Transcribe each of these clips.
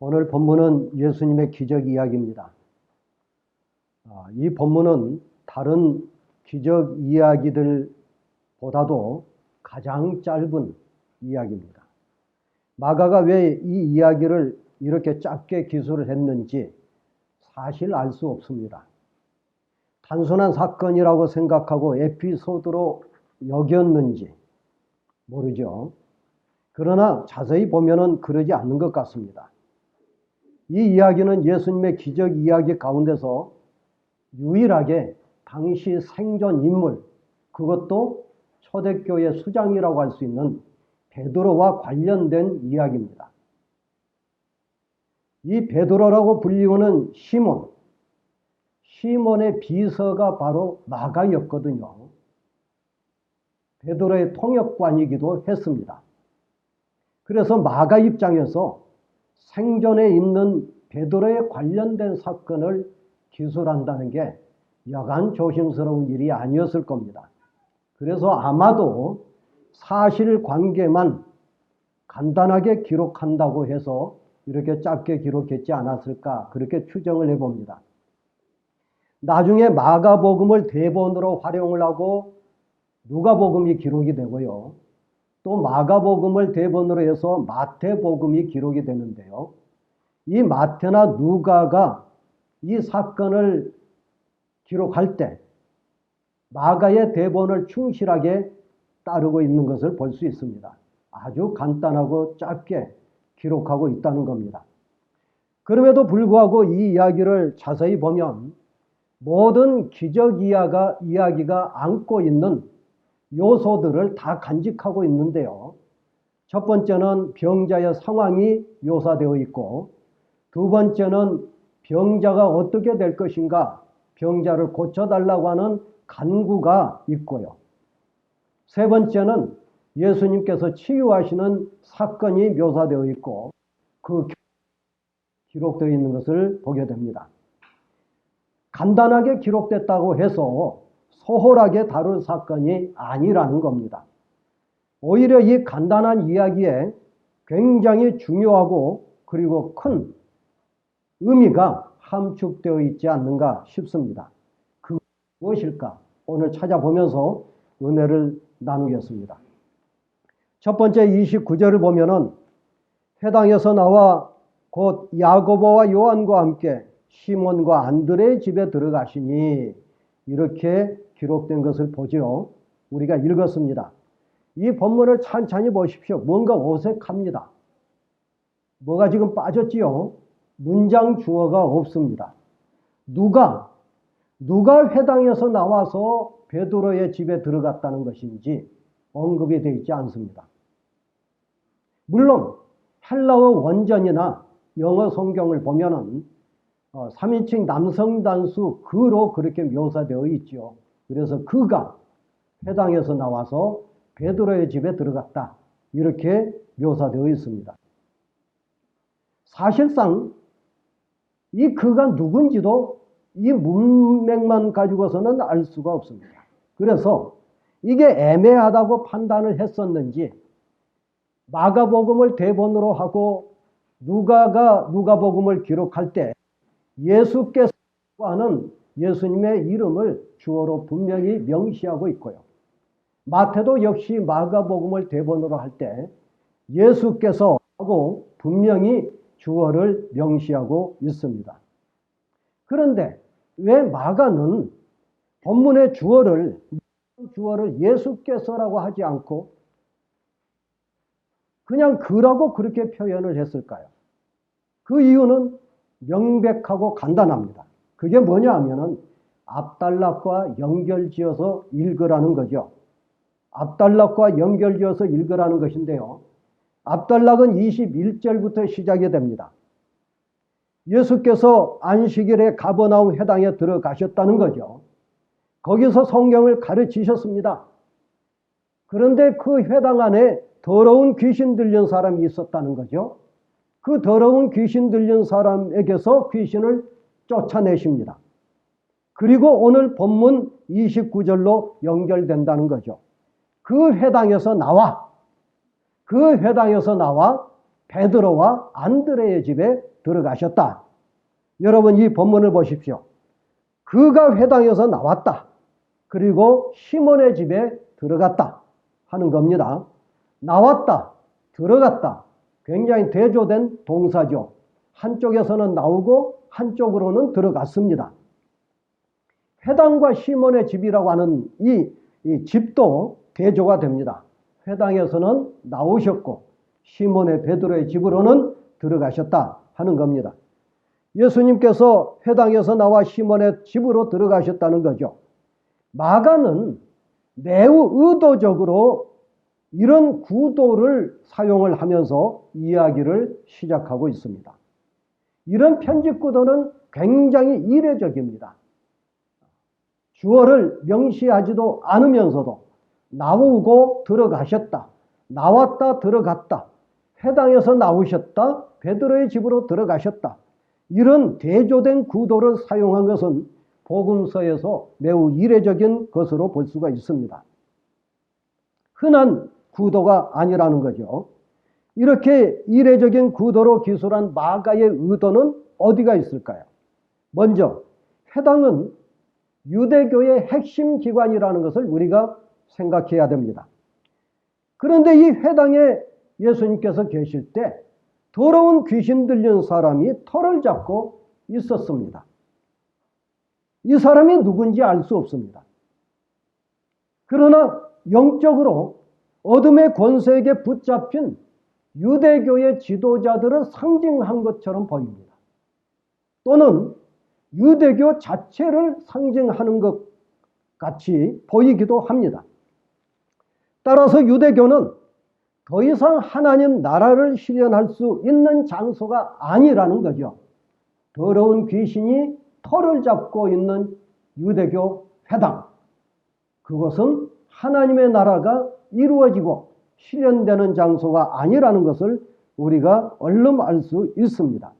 오늘 본문은 예수님의 기적 이야기입니다. 이 본문은 다른 기적 이야기들보다도 가장 짧은 이야기입니다. 마가가 왜 이 이야기를 이렇게 짧게 기술을 했는지 사실 알 수 없습니다. 단순한 사건이라고 생각하고 에피소드로 여겼는지 모르죠. 그러나 자세히 보면은 그러지 않는 것 같습니다. 이 이야기는 예수님의 기적 이야기 가운데서 유일하게 당시 생존 인물, 그것도 초대교회 수장이라고 할 수 있는 베드로와 관련된 이야기입니다. 이 베드로라고 불리우는 시몬의 비서가 바로 마가였거든요. 베드로의 통역관이기도 했습니다. 그래서 마가 입장에서 생존에 있는 베드로에 관련된 사건을 기술한다는 게 여간 조심스러운 일이 아니었을 겁니다. 그래서 아마도 사실관계만 간단하게 기록한다고 해서 이렇게 짧게 기록했지 않았을까, 그렇게 추정을 해봅니다. 나중에 마가복음을 대본으로 활용을 하고 누가복음이 기록이 되고요. 또 마가복음을 대본으로 해서 마태복음이 기록이 되는데요. 이 마태나 누가가 이 사건을 기록할 때 마가의 대본을 충실하게 따르고 있는 것을 볼 수 있습니다. 아주 간단하고 짧게 기록하고 있다는 겁니다. 그럼에도 불구하고 이 이야기를 자세히 보면 모든 기적 이야기가 안고 있는 요소들을 다 간직하고 있는데요. 첫 번째는 병자의 상황이 묘사되어 있고, 두 번째는 병자가 어떻게 될 것인가, 병자를 고쳐달라고 하는 간구가 있고요. 세 번째는 예수님께서 치유하시는 사건이 묘사되어 있고 그 기록되어 있는 것을 보게 됩니다. 간단하게 기록됐다고 해서 소홀하게 다룰 사건이 아니라는 겁니다. 오히려 이 간단한 이야기에 굉장히 중요하고 그리고 큰 의미가 함축되어 있지 않는가 싶습니다. 그것이 무엇일까? 오늘 찾아보면서 은혜를 나누겠습니다. 첫 번째 29절을 보면은 회당에서 나와 곧 야고보와 요한과 함께 시몬과 안드레의 집에 들어가시니, 이렇게 기록된 것을 보죠. 우리가 읽었습니다. 이 본문을 찬찬히 보십시오. 뭔가 어색합니다. 뭐가 지금 빠졌지요? 문장 주어가 없습니다. 누가 회당에서 나와서 베드로의 집에 들어갔다는 것인지 언급이 되어 있지 않습니다. 물론 헬라어 원전이나 영어 성경을 보면은 3인칭 남성 단수 그로 그렇게 묘사되어 있죠. 그래서 그가 회당에서 나와서 베드로의 집에 들어갔다, 이렇게 묘사되어 있습니다. 사실상 이 그가 누군지도 이 문맥만 가지고서는 알 수가 없습니다. 그래서 이게 애매하다고 판단을 했었는지 마가복음을 대본으로 하고 누가가 누가복음을 기록할 때 예수께서 하는 예수님의 이름을 주어로 분명히 명시하고 있고요. 마태도 역시 마가복음을 대본으로 할 때 예수께서 하고 분명히 주어를 명시하고 있습니다. 그런데 왜 마가는 본문의 주어를 예수께서라고 하지 않고 그냥 그라고 그렇게 표현을 했을까요? 그 이유는 명백하고 간단합니다. 그게 뭐냐 하면은 앞달락과 연결지어서 읽으라는 거죠. 앞달락과 연결지어서 읽으라는 것인데요. 앞달락은 21절부터 시작이 됩니다. 예수께서 안식일에 가버나움 회당에 들어가셨다는 거죠. 거기서 성경을 가르치셨습니다. 그런데 그 회당 안에 더러운 귀신 들린 사람이 있었다는 거죠. 그 더러운 귀신 들린 사람에게서 귀신을 쫓아내십니다. 그리고 오늘 본문 29절로 연결된다는 거죠. 그 회당에서 나와 베드로와 안드레의 집에 들어가셨다. 여러분 이 본문을 보십시오. 그가 회당에서 나왔다. 그리고 시몬의 집에 들어갔다 하는 겁니다. 나왔다, 들어갔다. 굉장히 대조된 동사죠. 한쪽에서는 나오고 한쪽으로는 들어갔습니다. 회당과 시몬의 집이라고 하는 이 집도 대조가 됩니다. 회당에서는 나오셨고 시몬의 베드로의 집으로는 들어가셨다 하는 겁니다. 예수님께서 회당에서 나와 시몬의 집으로 들어가셨다는 거죠. 마가는 매우 의도적으로 이런 구도를 사용을 하면서 이야기를 시작하고 있습니다. 이런 편집 구도는 굉장히 이례적입니다. 주어를 명시하지도 않으면서도 나오고 들어가셨다, 나왔다 들어갔다, 회당에서 나오셨다, 베드로의 집으로 들어가셨다, 이런 대조된 구도를 사용한 것은 복음서에서 매우 이례적인 것으로 볼 수가 있습니다. 흔한 구도가 아니라는 거죠. 이렇게 이례적인 구도로 기술한 마가의 의도는 어디가 있을까요? 먼저 회당은 유대교의 핵심 기관이라는 것을 우리가 생각해야 됩니다. 그런데 이 회당에 예수님께서 계실 때 더러운 귀신 들린 사람이 털을 잡고 있었습니다. 이 사람이 누군지 알 수 없습니다. 그러나 영적으로 어둠의 권세에게 붙잡힌 유대교의 지도자들을 상징한 것처럼 보입니다. 또는 유대교 자체를 상징하는 것 같이 보이기도 합니다. 따라서 유대교는 더 이상 하나님 나라를 실현할 수 있는 장소가 아니라는 거죠. 더러운 귀신이 털을 잡고 있는 유대교 회당, 그것은 하나님의 나라가 이루어지고 실현되는 장소가 아니라는 것을 우리가 얼른 알 수 있습니다.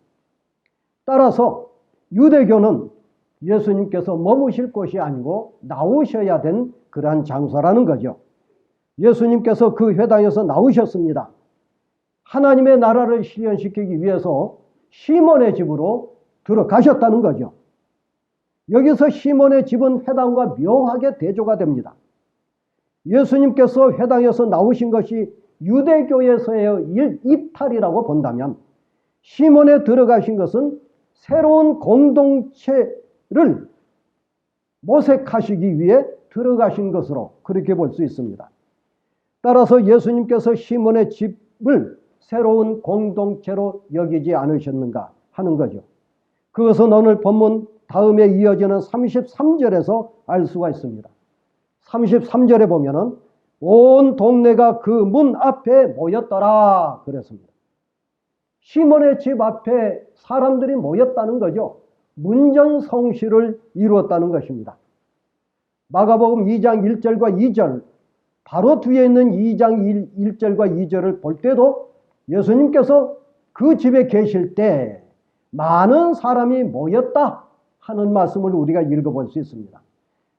따라서 유대교는 예수님께서 머무실 곳이 아니고 나오셔야 된 그러한 장소라는 거죠. 예수님께서 그 회당에서 나오셨습니다. 하나님의 나라를 실현시키기 위해서 시몬의 집으로 들어가셨다는 거죠. 여기서 시몬의 집은 회당과 묘하게 대조가 됩니다. 예수님께서 회당에서 나오신 것이 유대교에서의 이탈이라고 본다면 시몬에 들어가신 것은 새로운 공동체를 모색하시기 위해 들어가신 것으로 그렇게 볼 수 있습니다. 따라서 예수님께서 시몬의 집을 새로운 공동체로 여기지 않으셨는가 하는 거죠. 그것은 오늘 본문 다음에 이어지는 33절에서 알 수가 있습니다. 33절에 보면은 온 동네가 그 문 앞에 모였더라 그랬습니다. 시몬의 집 앞에 사람들이 모였다는 거죠. 문전성시를 이루었다는 것입니다. 마가복음 2장 1절과 2절, 바로 뒤에 있는 2장 1절과 2절을 볼 때도 예수님께서 그 집에 계실 때 많은 사람이 모였다 하는 말씀을 우리가 읽어볼 수 있습니다.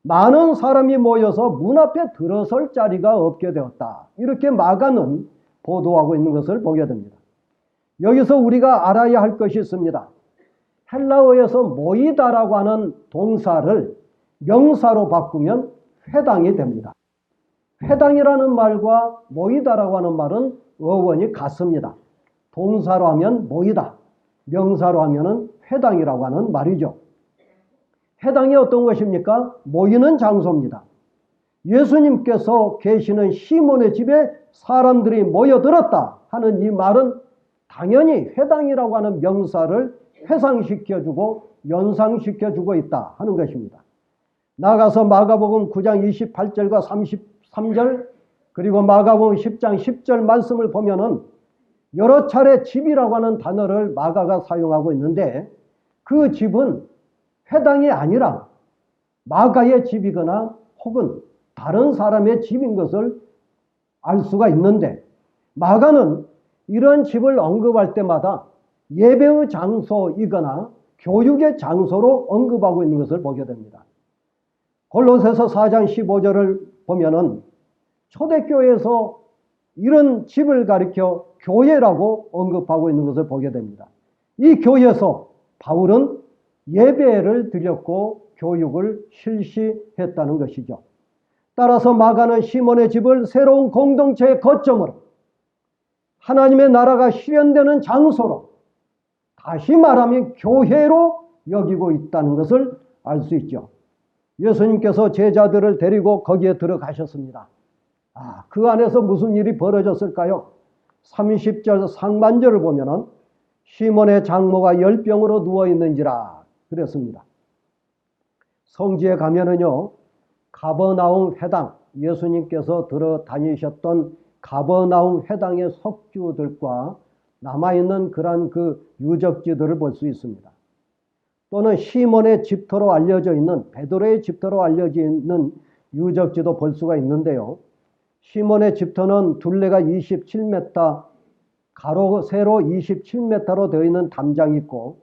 많은 사람이 모여서 문 앞에 들어설 자리가 없게 되었다. 이렇게 마가는 보도하고 있는 것을 보게 됩니다. 여기서 우리가 알아야 할 것이 있습니다. 헬라어에서 모이다라고 하는 동사를 명사로 바꾸면 회당이 됩니다. 회당이라는 말과 모이다라고 하는 말은 어원이 같습니다. 동사로 하면 모이다, 명사로 하면 회당이라고 하는 말이죠. 회당이 어떤 것입니까? 모이는 장소입니다. 예수님께서 계시는 시몬의 집에 사람들이 모여들었다 하는 이 말은 당연히 회당이라고 하는 명사를 회상시켜주고 연상시켜주고 있다 하는 것입니다. 나아가서 마가복음 9장 28절과 33절 그리고 마가복음 10장 10절 말씀을 보면은 여러 차례 집이라고 하는 단어를 마가가 사용하고 있는데 그 집은 회당이 아니라 마가의 집이거나 혹은 다른 사람의 집인 것을 알 수가 있는데 마가는 이런 집을 언급할 때마다 예배의 장소이거나 교육의 장소로 언급하고 있는 것을 보게 됩니다. 골로새서 4장 15절을 보면은 초대교회에서 이런 집을 가리켜 교회라고 언급하고 있는 것을 보게 됩니다. 이 교회에서 바울은 예배를 드렸고 교육을 실시했다는 것이죠. 따라서 마가는 시몬의 집을 새로운 공동체의 거점으로, 하나님의 나라가 실현되는 장소로, 다시 말하면 교회로 여기고 있다는 것을 알 수 있죠. 예수님께서 제자들을 데리고 거기에 들어가셨습니다. 그 안에서 무슨 일이 벌어졌을까요? 30절 상반절을 보면은 시몬의 장모가 열병으로 누워있는지라 그랬습니다. 성지에 가면은요, 가버나움 회당, 예수님께서 들어 다니셨던 가버나움 회당의 석주들과 남아있는 그러한 그 유적지들을 볼 수 있습니다. 또는 시몬의 집터로 알려져 있는, 베드로의 집터로 알려져 있는 유적지도 볼 수가 있는데요. 시몬의 집터는 둘레가 27m, 가로 세로 27m로 되어 있는 담장이 있고,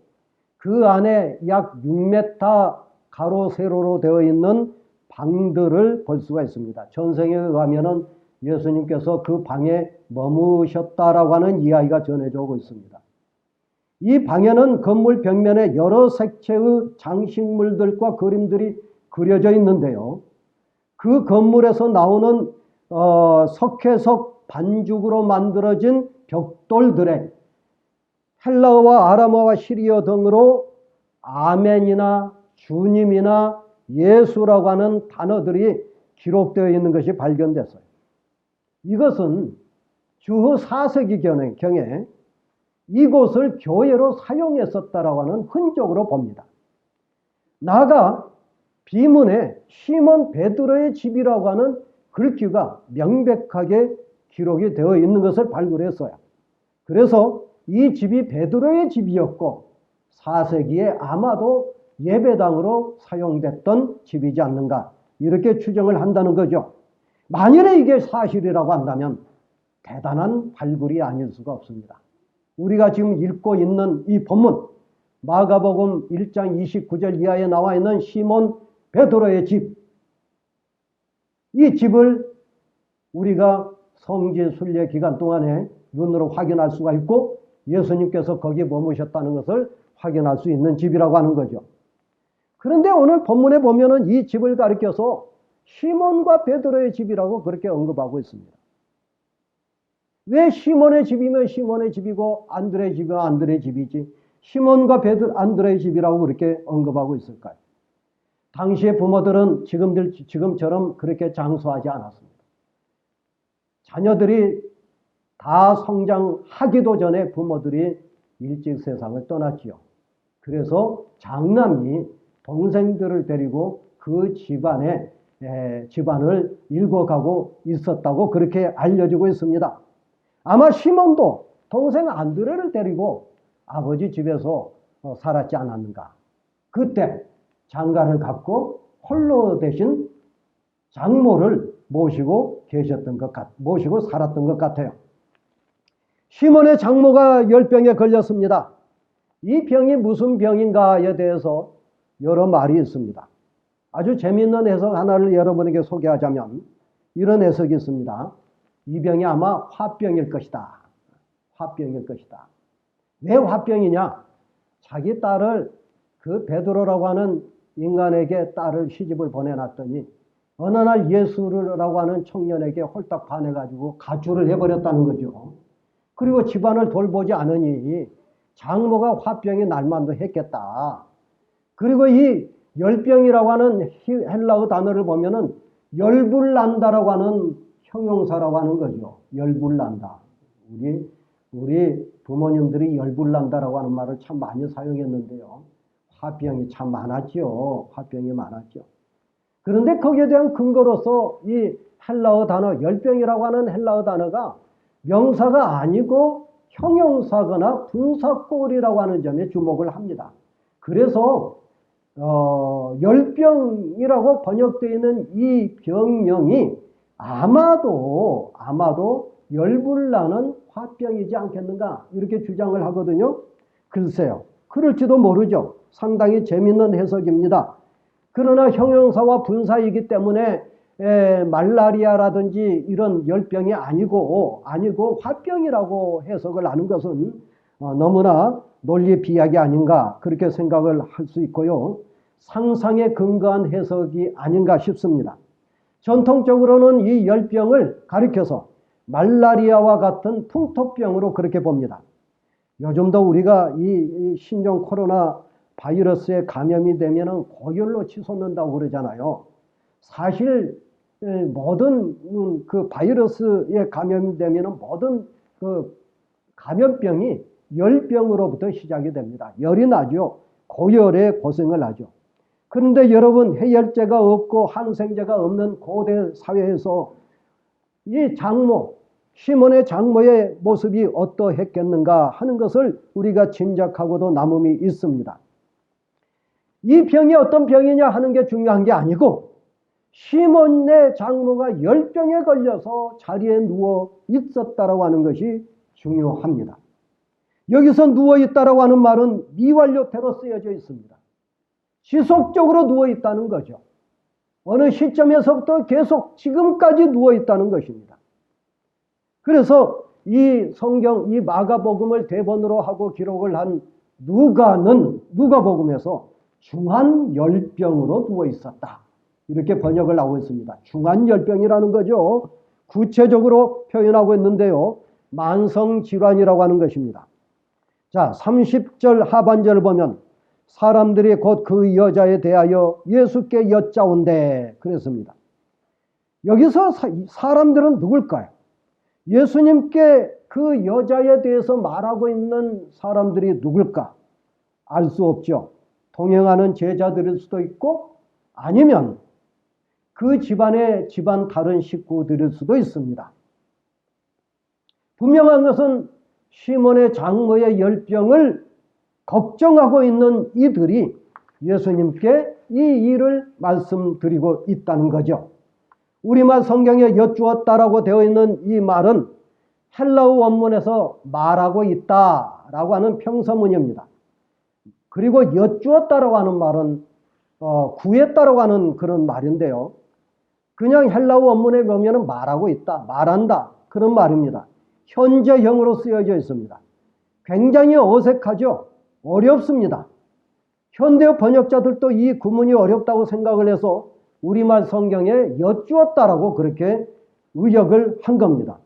그 안에 약 6m 가로 세로로 되어 있는 방들을 볼 수가 있습니다. 전생에 가면은 예수님께서 그 방에 머무셨다라고 하는 이야기가 전해져 오고 있습니다. 이 방에는 건물 벽면에 여러 색채의 장식물들과 그림들이 그려져 있는데요. 그 건물에서 나오는 석회석 반죽으로 만들어진 벽돌들에 헬라어와 아람어와 시리어 등으로 아멘이나 주님이나 예수라고 하는 단어들이 기록되어 있는 것이 발견됐어요. 이것은 주후 4세기경에 이곳을 교회로 사용했었다라고 하는 흔적으로 봅니다. 나아가 비문에 시몬 베드로의 집이라고 하는 글귀가 명백하게 기록이 되어 있는 것을 발굴했어요. 그래서 이 집이 베드로의 집이었고 4세기에 아마도 예배당으로 사용됐던 집이지 않는가, 이렇게 추정을 한다는 거죠. 만일에 이게 사실이라고 한다면 대단한 발굴이 아닐 수가 없습니다. 우리가 지금 읽고 있는 이 본문, 마가복음 1장 29절 이하에 나와 있는 시몬 베드로의 집, 이 집을 우리가 성지 순례 기간 동안에 눈으로 확인할 수가 있고 예수님께서 거기에 머무셨다는 것을 확인할 수 있는 집이라고 하는 거죠. 그런데 오늘 본문에 보면은 이 집을 가리켜서 시몬과 베드로의 집이라고 그렇게 언급하고 있습니다. 왜 시몬의 집이면 시몬의 집이고 안드레의 집이면 안드레의 집이지 시몬과 안드레의 집이라고 그렇게 언급하고 있을까요? 당시의 부모들은 지금처럼 그렇게 장수하지 않았습니다. 자녀들이 다 성장하기도 전에 부모들이 일찍 세상을 떠났지요. 그래서 장남이 동생들을 데리고 그 집안을 일궈가고 있었다고 그렇게 알려지고 있습니다. 아마 시몬도 동생 안드레를 데리고 아버지 집에서 살았지 않았는가. 그때 장가를 갖고 홀로 대신 장모를 모시고 모시고 살았던 것 같아요. 시몬의 장모가 열병에 걸렸습니다. 이 병이 무슨 병인가에 대해서 여러 말이 있습니다. 아주 재미있는 해석 하나를 여러분에게 소개하자면 이런 해석이 있습니다. 이 병이 아마 화병일 것이다. 화병일 것이다. 왜 화병이냐? 자기 딸을 그 베드로라고 하는 인간에게 딸을 시집을 보내놨더니 어느 날 예수라고 하는 청년에게 홀딱 반해가지고 가출을 해버렸다는 거죠. 그리고 집안을 돌보지 않으니 장모가 화병이 날만도 했겠다. 그리고 이 열병이라고 하는 헬라어 단어를 보면은 열불난다라고 하는 형용사라고 하는 거죠. 열불난다. 우리 부모님들이 열불난다라고 하는 말을 참 많이 사용했는데요. 화병이 참 많았죠. 화병이 많았죠. 그런데 거기에 대한 근거로서 이 헬라어 단어, 열병이라고 하는 헬라어 단어가 명사가 아니고 형용사거나 분사꼴이라고 하는 점에 주목을 합니다. 그래서 열병이라고 번역되어 있는 이 병명이 아마도 열불나는 화병이지 않겠는가 이렇게 주장을 하거든요. 글쎄요. 그럴지도 모르죠. 상당히 재밌는 해석입니다. 그러나 형용사와 분사이기 때문에 말라리아라든지 이런 열병이 아니고 화병이라고 해석을 하는 것은 너무나 논리 비약이 아닌가 그렇게 생각을 할 수 있고요. 상상에 근거한 해석이 아닌가 싶습니다. 전통적으로는 이 열병을 가리켜서 말라리아와 같은 풍토병으로 그렇게 봅니다. 요즘도 우리가 이 신종 코로나 바이러스에 감염이 되면 고열로 치솟는다고 그러잖아요. 사실 모든 그 바이러스에 감염이 되면 모든 그 감염병이 열병으로부터 시작이 됩니다. 열이 나죠. 고열에 고생을 하죠. 그런데 여러분, 해열제가 없고 항생제가 없는 고대 사회에서 이 장모, 시몬의 장모의 모습이 어떠했겠는가 하는 것을 우리가 짐작하고도 남음이 있습니다. 이 병이 어떤 병이냐 하는 게 중요한 게 아니고 시몬의 장모가 열병에 걸려서 자리에 누워 있었다라고 하는 것이 중요합니다. 여기서 누워 있다라고 하는 말은 미완료태로 쓰여져 있습니다. 지속적으로 누워 있다는 거죠. 어느 시점에서부터 계속 지금까지 누워 있다는 것입니다. 그래서 이 성경, 이 마가복음을 대본으로 하고 기록을 한 누가는 누가복음에서 중환열병으로 누워 있었다. 이렇게 번역을 하고 있습니다. 중환열병이라는 거죠. 구체적으로 표현하고 있는데요. 만성질환이라고 하는 것입니다. 자, 30절 하반절을 보면 사람들이 곧 그 여자에 대하여 예수께 여짜온대 그랬습니다. 여기서 사람들은 누굴까요? 예수님께 그 여자에 대해서 말하고 있는 사람들이 누굴까? 알 수 없죠. 동행하는 제자들일 수도 있고 아니면 그 집안 다른 식구들일 수도 있습니다. 분명한 것은 시몬의 장모의 열병을 걱정하고 있는 이들이 예수님께 이 일을 말씀드리고 있다는 거죠. 우리말 성경에 여쭈었다라고 되어 있는 이 말은 헬라어 원문에서 말하고 있다라고 하는 평서문입니다. 그리고 여쭈었다라고 하는 말은 구했다라고 하는 그런 말인데요. 그냥 헬라어 원문에 보면 말하고 있다, 말한다 그런 말입니다. 현재형으로 쓰여져 있습니다. 굉장히 어색하죠. 어렵습니다. 현대 번역자들도 이 구문이 어렵다고 생각을 해서 우리말 성경에 여쭈었다라고 그렇게 의역을 한 겁니다.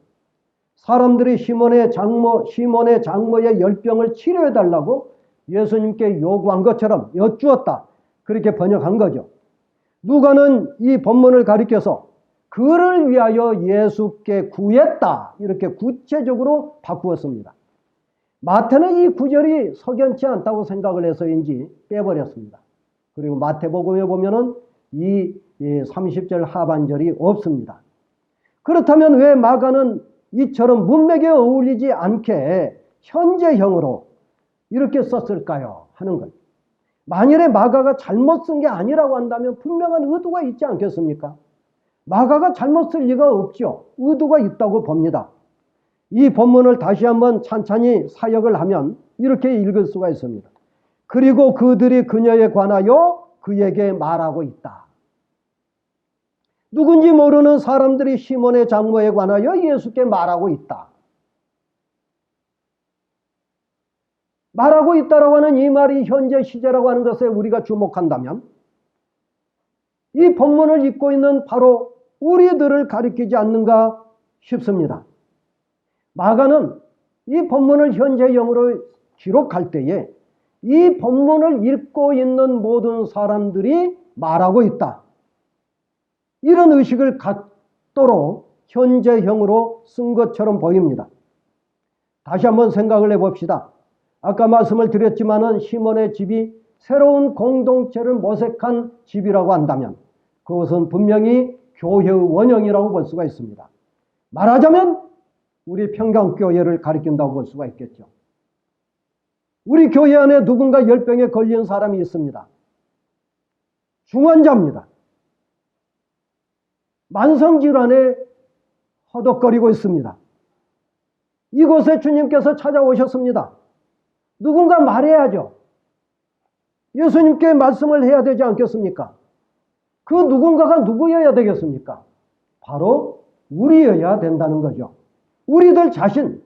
사람들이 시몬의 장모의 열병을 치료해달라고 예수님께 요구한 것처럼 여쭈었다. 그렇게 번역한 거죠. 누가는 이 본문을 가리켜서 그를 위하여 예수께 구했다. 이렇게 구체적으로 바꾸었습니다. 마태는 이 구절이 석연치 않다고 생각을 해서인지 빼버렸습니다. 그리고 마태복음에 보면은 이 30절 하반절이 없습니다. 그렇다면 왜 마가는 이처럼 문맥에 어울리지 않게 현재형으로 이렇게 썼을까요? 하는 것. 만일에 마가가 잘못 쓴 게 아니라고 한다면 분명한 의도가 있지 않겠습니까? 마가가 잘못 쓸 리가 없죠. 의도가 있다고 봅니다. 이 본문을 다시 한번 찬찬히 사역을 하면 이렇게 읽을 수가 있습니다. 그리고 그들이 그녀에 관하여 그에게 말하고 있다. 누군지 모르는 사람들이 시몬의 장모에 관하여 예수께 말하고 있다. 말하고 있다라고 하는 이 말이 현재 시제라고 하는 것에 우리가 주목한다면 이 본문을 읽고 있는 바로 우리들을 가리키지 않는가 싶습니다. 마가는 이 본문을 현재형으로 기록할 때에 이 본문을 읽고 있는 모든 사람들이 말하고 있다. 이런 의식을 갖도록 현재형으로 쓴 것처럼 보입니다. 다시 한번 생각을 해봅시다. 아까 말씀을 드렸지만은 시몬의 집이 새로운 공동체를 모색한 집이라고 한다면 그것은 분명히 교회의 원형이라고 볼 수가 있습니다. 말하자면 우리 평강교회를 가리킨다고 볼 수가 있겠죠. 우리 교회 안에 누군가 열병에 걸린 사람이 있습니다. 중환자입니다. 만성질환에 허덕거리고 있습니다. 이곳에 주님께서 찾아오셨습니다. 누군가 말해야죠. 예수님께 말씀을 해야 되지 않겠습니까? 그 누군가가 누구여야 되겠습니까? 바로 우리여야 된다는 거죠. 우리들 자신,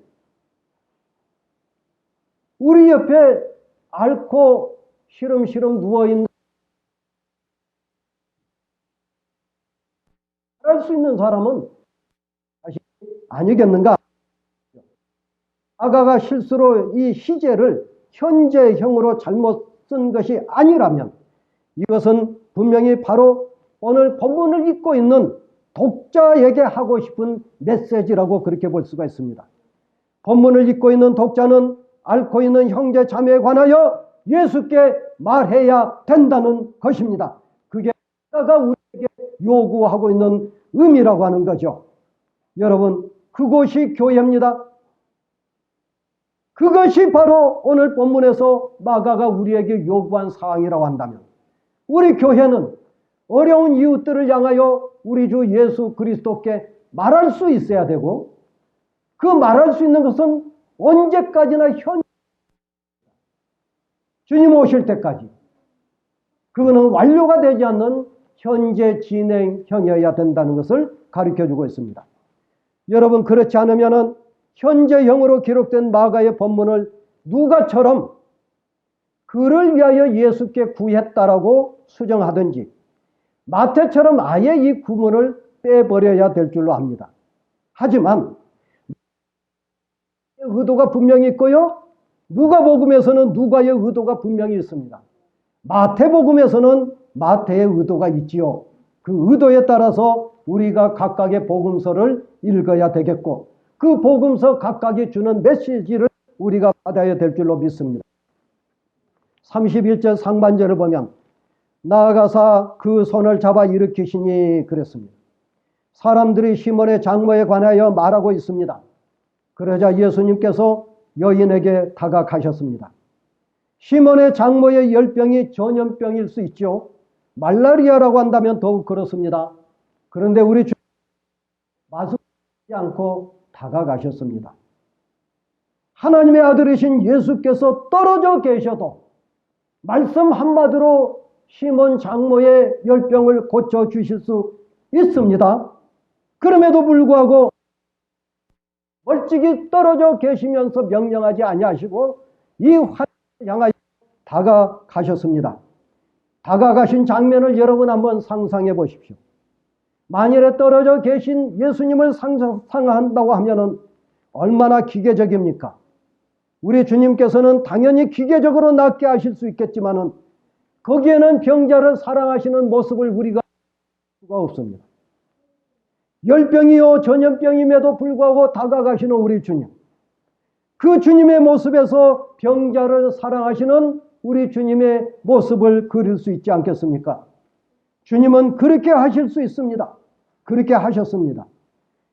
우리 옆에 앓고 시름시름 누워있는 할 수 있는 사람은 아니겠는가? 아가가 실수로 이 시제를 현재형으로 잘못 쓴 것이 아니라면 이것은 분명히 바로 오늘 본문을 읽고 있는 독자에게 하고 싶은 메시지라고 그렇게 볼 수가 있습니다. 본문을 읽고 있는 독자는 앓고 있는 형제 자매에 관하여 예수께 말해야 된다는 것입니다. 그게 아가가 우리에게 요구하고 있는 의미라고 하는 거죠. 여러분, 그곳이 교회입니다. 그것이 바로 오늘 본문에서 마가가 우리에게 요구한 사항이라고 한다면 우리 교회는 어려운 이웃들을 향하여 우리 주 예수 그리스도께 말할 수 있어야 되고 그 말할 수 있는 것은 언제까지나 주님 오실 때까지 그거는 완료가 되지 않는 현재 진행형이어야 된다는 것을 가르쳐주고 있습니다. 여러분, 그렇지 않으면 현재형으로 기록된 마가의 본문을 누가처럼 그를 위하여 예수께 구했다라고 수정하든지 마태처럼 아예 이 구문을 빼버려야 될 줄로 압니다. 하지만 의도가 분명히 있고요. 누가복음에서는 누가의 의도가 분명히 있습니다. 마태복음에서는 마태의 의도가 있지요. 그 의도에 따라서 우리가 각각의 복음서를 읽어야 되겠고 그 복음서 각각이 주는 메시지를 우리가 받아야 될 줄로 믿습니다. 31절 상반절을 보면 나아가사 그 손을 잡아 일으키시니 그랬습니다. 사람들이 시몬의 장모에 관하여 말하고 있습니다. 그러자 예수님께서 여인에게 다가가셨습니다. 시몬의 장모의 열병이 전염병일 수 있죠. 말라리아라고 한다면 더욱 그렇습니다. 그런데 우리 주 마스크하지 않고 다가가셨습니다. 하나님의 아들이신 예수께서 떨어져 계셔도 말씀 한마디로 시몬 장모의 열병을 고쳐주실 수 있습니다. 그럼에도 불구하고 멀찍이 떨어져 계시면서 명령하지 아니하시고 이 환자를 향하여 다가가셨습니다. 다가가신 장면을 여러분 한번 상상해 보십시오. 만일에 떨어져 계신 예수님을 상상한다고 하면 얼마나 기계적입니까? 우리 주님께서는 당연히 기계적으로 낫게 하실 수 있겠지만 거기에는 병자를 사랑하시는 모습을 우리가 볼 수가 없습니다. 열병이요 전염병임에도 불구하고 다가가시는 우리 주님, 그 주님의 모습에서 병자를 사랑하시는 우리 주님의 모습을 그릴 수 있지 않겠습니까? 주님은 그렇게 하실 수 있습니다. 그렇게 하셨습니다.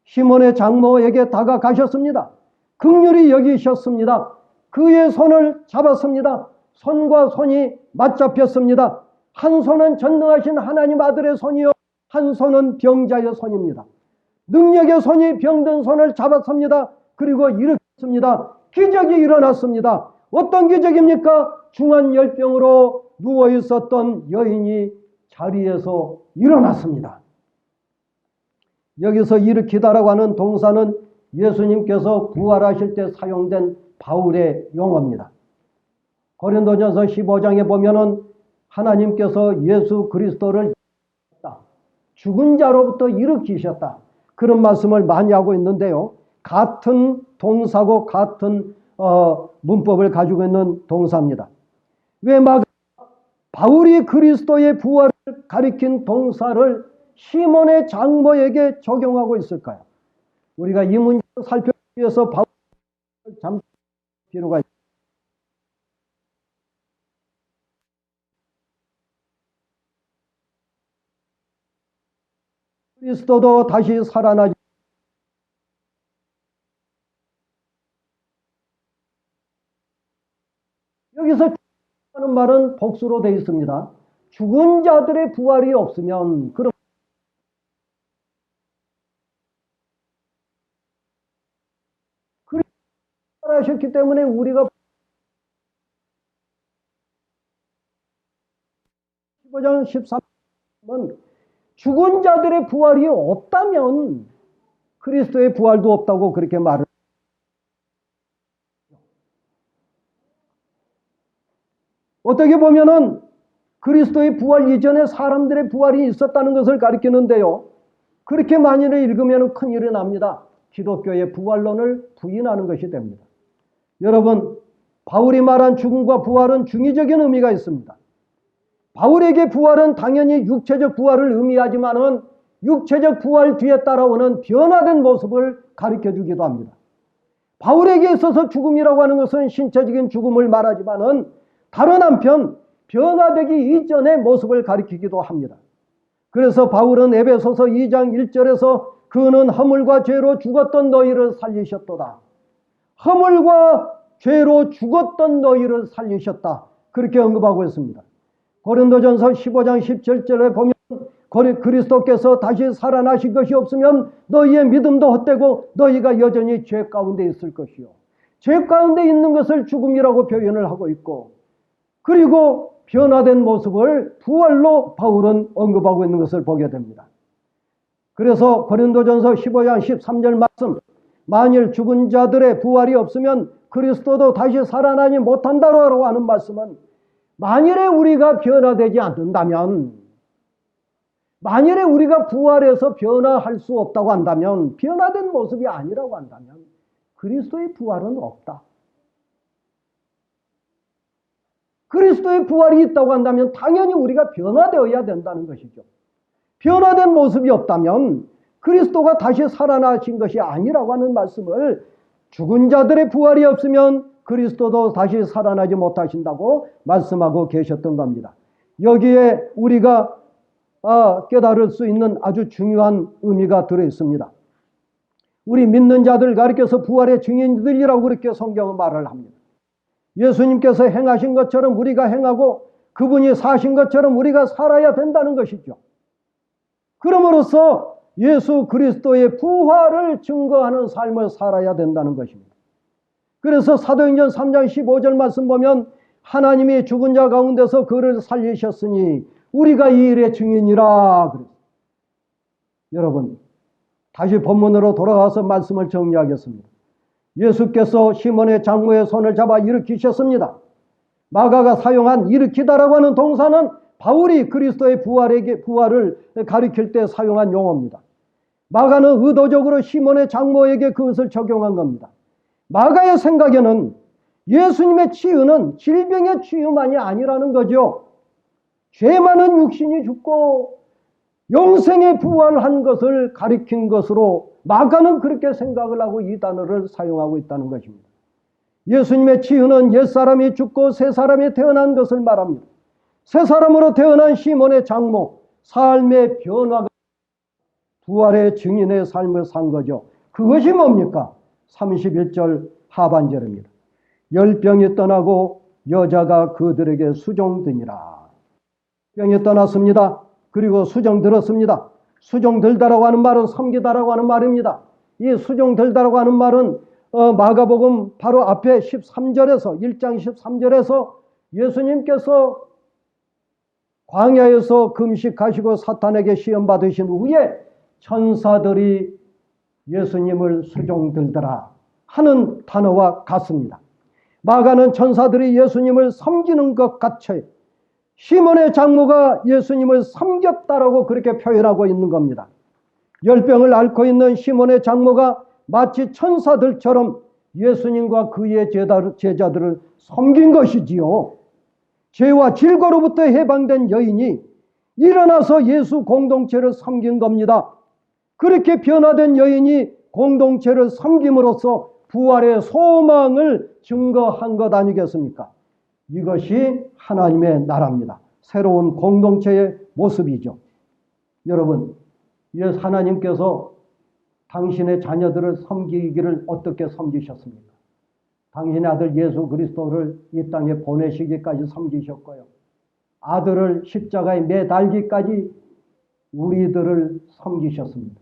시몬의 장모에게 다가가셨습니다. 긍휼히 여기셨습니다. 그의 손을 잡았습니다. 손과 손이 맞잡혔습니다. 한 손은 전능하신 하나님 아들의 손이요 한 손은 병자의 손입니다. 능력의 손이 병든 손을 잡았습니다. 그리고 일으켰습니다. 기적이 일어났습니다. 어떤 기적입니까? 중환열병으로 누워있었던 여인이 자리에서 일어났습니다. 여기서 일으키다라고 하는 동사는 예수님께서 부활하실 때 사용된 바울의 용어입니다. 고린도전서 15장에 보면은 하나님께서 예수 그리스도를 죽은 자로부터 일으키셨다. 그런 말씀을 많이 하고 있는데요. 같은 동사고 같은 문법을 가지고 있는 동사입니다. 왜 바울이 그리스도의 부활을 가리킨 동사를 시몬의 장모에게 적용하고 있을까요? 우리가 이 문제를 살펴보기 위해서 바울을 잠시 필요가 있습니다. 그리스도도 다시 살아나지 여기서 하는 말은 복수로 되어 있습니다. 죽은 자들의 부활이 없으면 그럼 그리스도가 부활하셨기 때문에 우리가 15장 13은 죽은 자들의 부활이 없다면 그리스도의 부활도 없다고 그렇게 말을. 어떻게 보면은 그리스도의 부활 이전에 사람들의 부활이 있었다는 것을 가리키는데요. 그렇게 만일에 읽으면 큰일이 납니다. 기독교의 부활론을 부인하는 것이 됩니다. 여러분, 바울이 말한 죽음과 부활은 중의적인 의미가 있습니다. 바울에게 부활은 당연히 육체적 부활을 의미하지만은 육체적 부활 뒤에 따라오는 변화된 모습을 가르쳐 주기도 합니다. 바울에게 있어서 죽음이라고 하는 것은 신체적인 죽음을 말하지만은 다른 한편 변화되기 이전의 모습을 가리키기도 합니다. 그래서 바울은 에베소서 2장 1절에서 그는 허물과 죄로 죽었던 너희를 살리셨도다. 허물과 죄로 죽었던 너희를 살리셨다. 그렇게 언급하고 있습니다. 고린도전서 15장 17절에 보면 그리스도께서 다시 살아나신 것이 없으면 너희의 믿음도 헛되고 너희가 여전히 죄 가운데 있을 것이요. 죄 가운데 있는 것을 죽음이라고 표현을 하고 있고, 그리고 변화된 모습을 부활로 바울은 언급하고 있는 것을 보게 됩니다. 그래서 고린도전서 15장 13절 말씀, 만일 죽은 자들의 부활이 없으면 그리스도도 다시 살아나지 못한다라고 하는 말씀은, 만일에 우리가 변화되지 않는다면, 만일에 우리가 부활해서 변화할 수 없다고 한다면, 변화된 모습이 아니라고 한다면 그리스도의 부활은 없다. 그리스도의 부활이 있다고 한다면 당연히 우리가 변화되어야 된다는 것이죠. 변화된 모습이 없다면 그리스도가 다시 살아나신 것이 아니라고 하는 말씀을, 죽은 자들의 부활이 없으면 그리스도도 다시 살아나지 못하신다고 말씀하고 계셨던 겁니다. 여기에 우리가 깨달을 수 있는 아주 중요한 의미가 들어있습니다. 우리 믿는 자들 가리켜서 부활의 증인들이라고 그렇게 성경은 말을 합니다. 예수님께서 행하신 것처럼 우리가 행하고 그분이 사신 것처럼 우리가 살아야 된다는 것이죠. 그럼으로써 예수 그리스도의 부활을 증거하는 삶을 살아야 된다는 것입니다. 그래서 사도행전 3장 15절 말씀 보면 하나님이 죽은 자 가운데서 그를 살리셨으니 우리가 이 일의 증인이라. 여러분, 다시 본문으로 돌아가서 말씀을 정리하겠습니다. 예수께서 시몬의 장모의 손을 잡아 일으키셨습니다. 마가가 사용한 일으키다라고 하는 동사는 바울이 그리스도의 부활을 가리킬 때 사용한 용어입니다. 마가는 의도적으로 시몬의 장모에게 그것을 적용한 겁니다. 마가의 생각에는 예수님의 치유는 질병의 치유만이 아니라는 거죠. 죄 많은 육신이 죽고 영생에 부활한 것을 가리킨 것으로 마가는 그렇게 생각을 하고 이 단어를 사용하고 있다는 것입니다. 예수님의 치유는 옛사람이 죽고 새 사람이 태어난 것을 말합니다. 새 사람으로 태어난 시몬의 장모, 삶의 변화가 부활의 증인의 삶을 산 거죠. 그것이 뭡니까? 31절 하반절입니다. 열병이 떠나고 여자가 그들에게 수종드니라. 병이 떠났습니다. 그리고 수종들었습니다. 수종들다라고 하는 말은 섬기다라고 하는 말입니다. 이 수종들다라고 하는 말은 마가복음 바로 앞에 13절에서 1장 13절에서 예수님께서 광야에서 금식하시고 사탄에게 시험 받으신 후에 천사들이 예수님을 수종들더라 하는 단어와 같습니다. 마가는 천사들이 예수님을 섬기는 것 같이 시몬의 장모가 예수님을 섬겼다라고 그렇게 표현하고 있는 겁니다. 열병을 앓고 있는 시몬의 장모가 마치 천사들처럼 예수님과 그의 제자들을 섬긴 것이지요. 죄와 질고로부터 해방된 여인이 일어나서 예수 공동체를 섬긴 겁니다. 그렇게 변화된 여인이 공동체를 섬김으로써 부활의 소망을 증거한 것 아니겠습니까? 이것이 하나님의 나라입니다. 새로운 공동체의 모습이죠. 여러분, 하나님께서 당신의 자녀들을 섬기기를 어떻게 섬기셨습니까? 당신의 아들 예수 그리스도를 이 땅에 보내시기까지 섬기셨고요. 아들을 십자가에 매달기까지 우리들을 섬기셨습니다.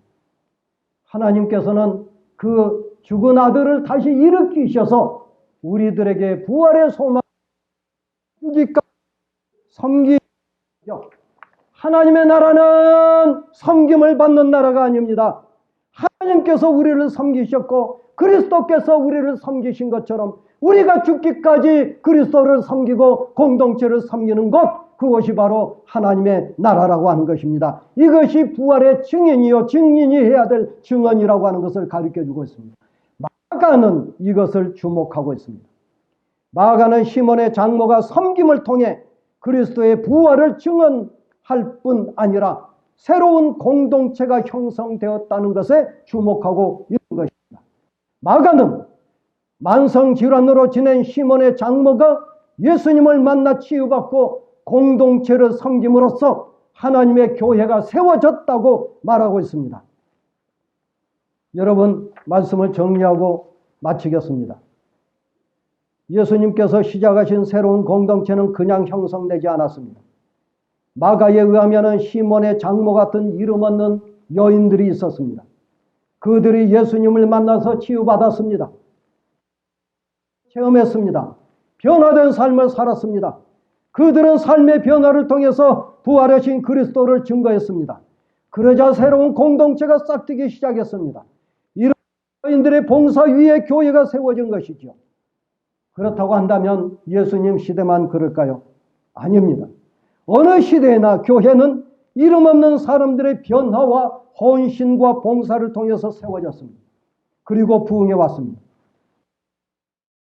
하나님께서는 그 죽은 아들을 다시 일으키셔서 우리들에게 부활의 소망을 주기까지 섬기죠. 하나님의 나라는 섬김을 받는 나라가 아닙니다. 하나님께서 우리를 섬기셨고 그리스도께서 우리를 섬기신 것처럼 우리가 죽기까지 그리스도를 섬기고 공동체를 섬기는 것, 그것이 바로 하나님의 나라라고 하는 것입니다. 이것이 부활의 증인이요, 증인이 해야 될 증언이라고 하는 것을 가르쳐주고 있습니다. 마가는 이것을 주목하고 있습니다. 마가는 시몬의 장모가 섬김을 통해 그리스도의 부활을 증언할 뿐 아니라 새로운 공동체가 형성되었다는 것에 주목하고 있는 것입니다. 마가는 만성질환으로 지낸 시몬의 장모가 예수님을 만나 치유받고 공동체를 섬김으로써 하나님의 교회가 세워졌다고 말하고 있습니다. 여러분, 말씀을 정리하고 마치겠습니다. 예수님께서 시작하신 새로운 공동체는 그냥 형성되지 않았습니다. 마가에 의하면 시몬의 장모 같은 이름 없는 여인들이 있었습니다. 그들이 예수님을 만나서 치유받았습니다. 체험했습니다. 변화된 삶을 살았습니다. 그들은 삶의 변화를 통해서 부활하신 그리스도를 증거했습니다. 그러자 새로운 공동체가 싹트기 시작했습니다. 이런 여인들의 봉사 위에 교회가 세워진 것이죠. 그렇다고 한다면 예수님 시대만 그럴까요? 아닙니다. 어느 시대나 교회는 이름 없는 사람들의 변화와 헌신과 봉사를 통해서 세워졌습니다. 그리고 부흥해 왔습니다.